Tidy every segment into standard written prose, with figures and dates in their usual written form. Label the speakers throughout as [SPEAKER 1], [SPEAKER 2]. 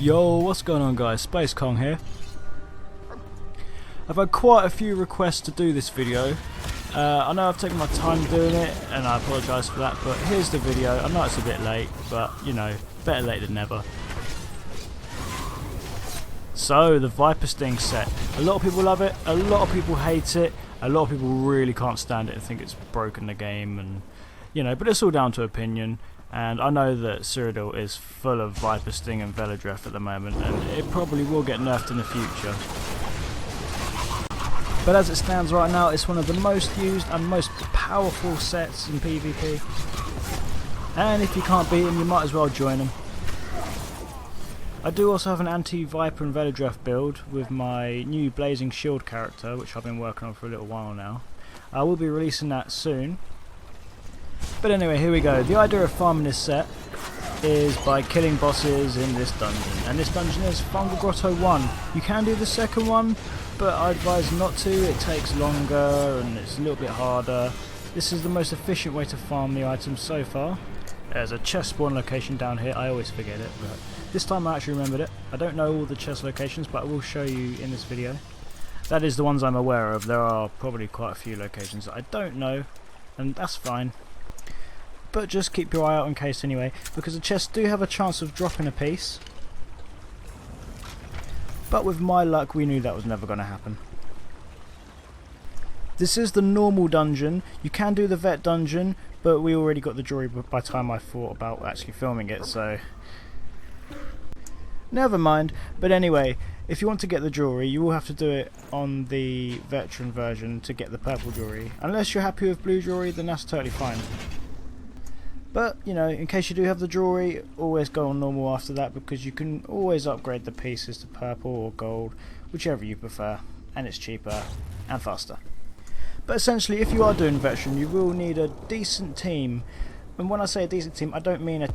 [SPEAKER 1] Yo, what's going on guys, Space Kong here. I've had quite a few requests to do this video. I know I've taken my time doing it and I apologise for that, but here's the video. I know it's a bit late, but you know, better late than never. So, the Viper Sting set. A lot of people love it, a lot of people hate it, a lot of people really can't stand it and think it's broken the game, and you know, but it's all down to opinion. And I know that Cyrodiil is full of Viper Sting and Velodreth at the moment, and it probably will get nerfed in the future. But as it stands right now, it's one of the most used and most powerful sets in PvP. And if you can't beat him, you might as well join him. I do also have an anti-Viper and Velodreth build with my new Blazing Shield character, which I've been working on for a little while now. I will be releasing that soon. But anyway, here we go. The idea of farming this set is by killing bosses in this dungeon. And this dungeon is Fungal Grotto 1. You can do the second one, but I advise not to. It takes longer and it's a little bit harder. This is the most efficient way to farm the items so far. There's a chest spawn location down here. I always forget it, but this time I actually remembered it. I don't know all the chest locations, but I will show you in this video. That is the ones I'm aware of. There are probably quite a few locations that I don't know, and that's fine. But just keep your eye out in case anyway, because the chests do have a chance of dropping a piece. But with my luck, we knew that was never going to happen. This is the normal dungeon. You can do the vet dungeon, but we already got the jewelry by the time I thought about actually filming it, so never mind. But anyway, if you want to get the jewelry, you will have to do it on the veteran version to get the purple jewelry. Unless you're happy with blue jewelry, then that's totally fine. But, you know, in case you do have the jewelry, always go on normal after that, because you can always upgrade the pieces to purple or gold, whichever you prefer, and it's cheaper and faster. But essentially, if you are doing veteran, you will need a decent team. And when I say a decent team, I don't mean a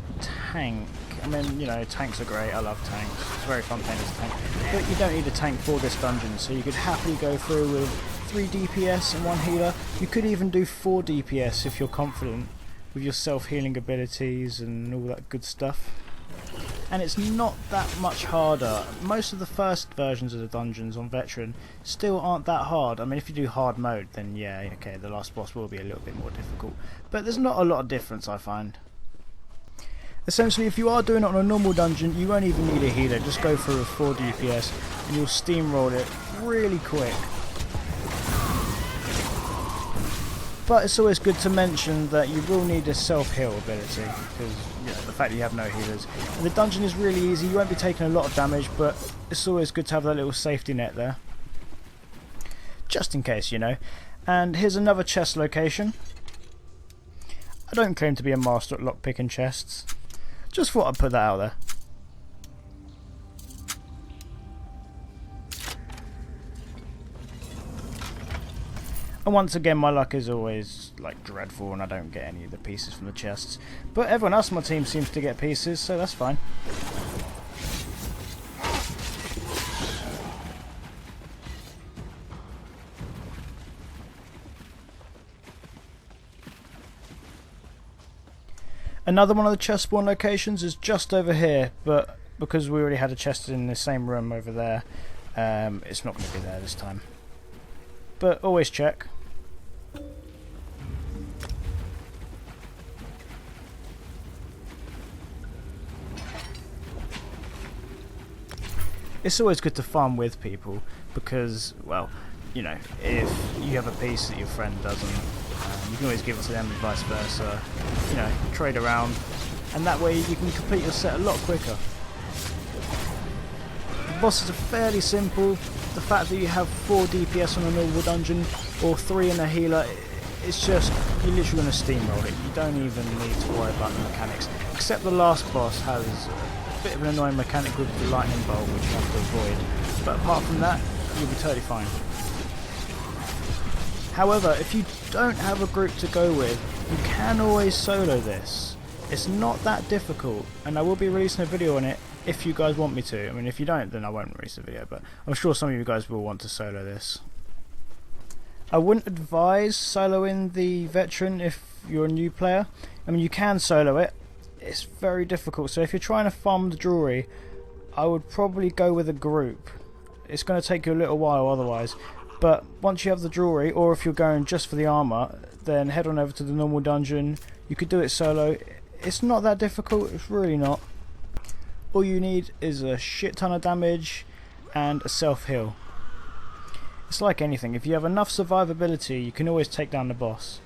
[SPEAKER 1] tank. I mean, you know, tanks are great, I love tanks, it's very fun playing as a tank. But you don't need a tank for this dungeon, so you could happily go through with 3 DPS and 1 healer. You could even do 4 DPS if you're confident with your self-healing abilities and all that good stuff. And it's not that much harder. Most of the first versions of the dungeons on veteran still aren't that hard. I mean, if you do hard mode, then yeah, okay, the last boss will be a little bit more difficult, but there's not a lot of difference, I find. Essentially, if you are doing it on a normal dungeon, you won't even need a healer. Just go through with 4 DPS and you'll steamroll it really quick. But it's always good to mention that you will need a self-heal ability, because you know, the fact that you have no healers. And the dungeon is really easy, you won't be taking a lot of damage, but it's always good to have that little safety net there. Just in case, you know. And here's another chest location. I don't claim to be a master at lockpicking chests. Just thought I'd put that out there. And once again, my luck is always like dreadful and I don't get any of the pieces from the chests. But everyone else on my team seems to get pieces, so that's fine. Another one of the chest spawn locations is just over here, but because we already had a chest in the same room over there, it's not going to be there this time. But always check. It's always good to farm with people because, well, you know, if you have a piece that your friend doesn't, you can always give it to them and vice versa. You know, trade around, and that way you can complete your set a lot quicker. The bosses are fairly simple. The fact that you have 4 DPS on a normal dungeon or 3 in a healer, it's just, you're literally going to steamroll it. You don't even need to worry about the mechanics. Except the last boss has a bit of an annoying mechanic with the lightning bolt, which you have to avoid. But apart from that, you'll be totally fine. However, if you don't have a group to go with, you can always solo this. It's not that difficult, and I will be releasing a video on it if you guys want me to. I mean, if you don't, then I won't release a video, but I'm sure some of you guys will want to solo this. I wouldn't advise soloing the veteran if you're a new player. I mean, you can solo it. It's very difficult, so if you're trying to farm the jewelry, I would probably go with a group. It's going to take you a little while otherwise, but once you have the jewellery, or if you're going just for the armour, then head on over to the normal dungeon. You could do it solo. It's not that difficult, it's really not. All you need is a shit ton of damage and a self-heal. It's like anything, if you have enough survivability you can always take down the boss.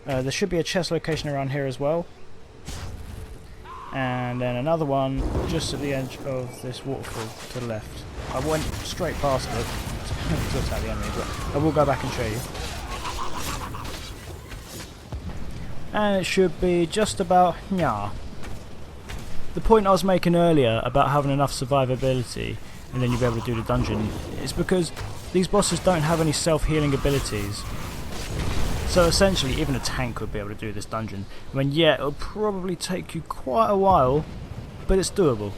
[SPEAKER 1] There should be a chest location around here as well. And then another one just at the edge of this waterfall to the left. I went straight past it to attack the enemy, but I will go back and show you. And it should be just about nyah. The point I was making earlier about having enough survivability and then you'll be able to do the dungeon is because these bosses don't have any self-healing abilities. So essentially even a tank would be able to do this dungeon. I mean, yeah, it'll probably take you quite a while, but it's doable.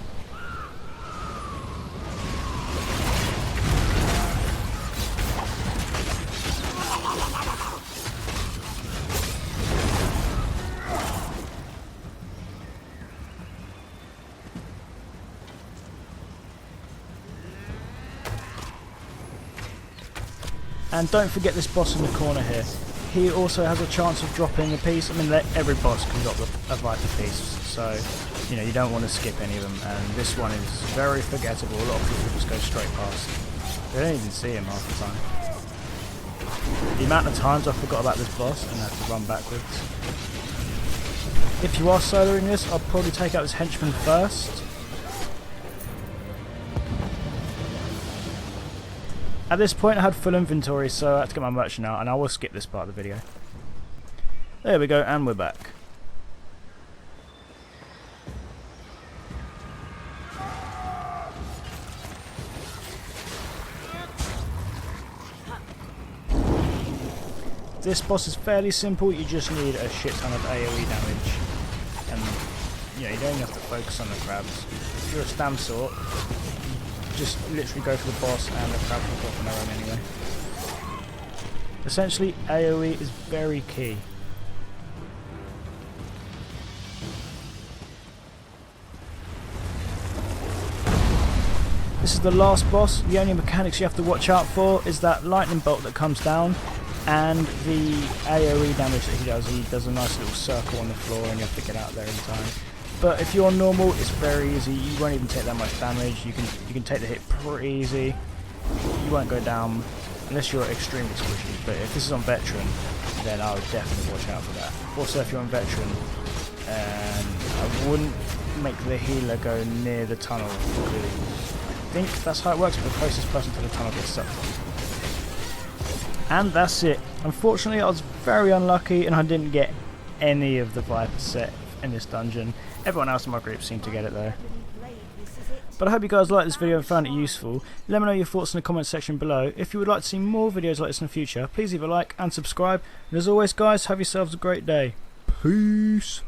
[SPEAKER 1] And don't forget this boss in the corner here. He also has a chance of dropping a piece. I mean, every boss can drop a vital piece, so you know you don't want to skip any of them. And this one is very forgettable. A lot of people just go straight past. They don't even see him half the time. The amount of times I forgot about this boss and had to run backwards. If you are soloing this, I'll probably take out this henchman first. At this point I had full inventory, so I had to get my merchant out, and I will skip this part of the video. There we go, and we're back. This boss is fairly simple, you just need a shit ton of AoE damage. And you know, you don't even have to focus on the crabs. If you're a stam sort, just literally go for the boss and the crabs will drop on their own anyway. Essentially, AoE is very key. This is the last boss. The only mechanics you have to watch out for is that lightning bolt that comes down and the AoE damage that he does. He does a nice little circle on the floor and you have to get out there in time. But if you're normal, it's very easy. You won't even take that much damage. You can take the hit pretty easy. You won't go down unless you're extremely squishy. But if this is on veteran, then I would definitely watch out for that. Also, if you're on veteran, I wouldn't make the healer go near the tunnel because I think that's how it works. The closest person to the tunnel gets sucked on. And that's it. Unfortunately, I was very unlucky and I didn't get any of the Viper set in this dungeon. Everyone else in my group seemed to get it though. But I hope you guys liked this video and found it useful. Let me know your thoughts in the comment section below. If you would like to see more videos like this in the future, please leave a like and subscribe. And as always guys, have yourselves a great day. Peace.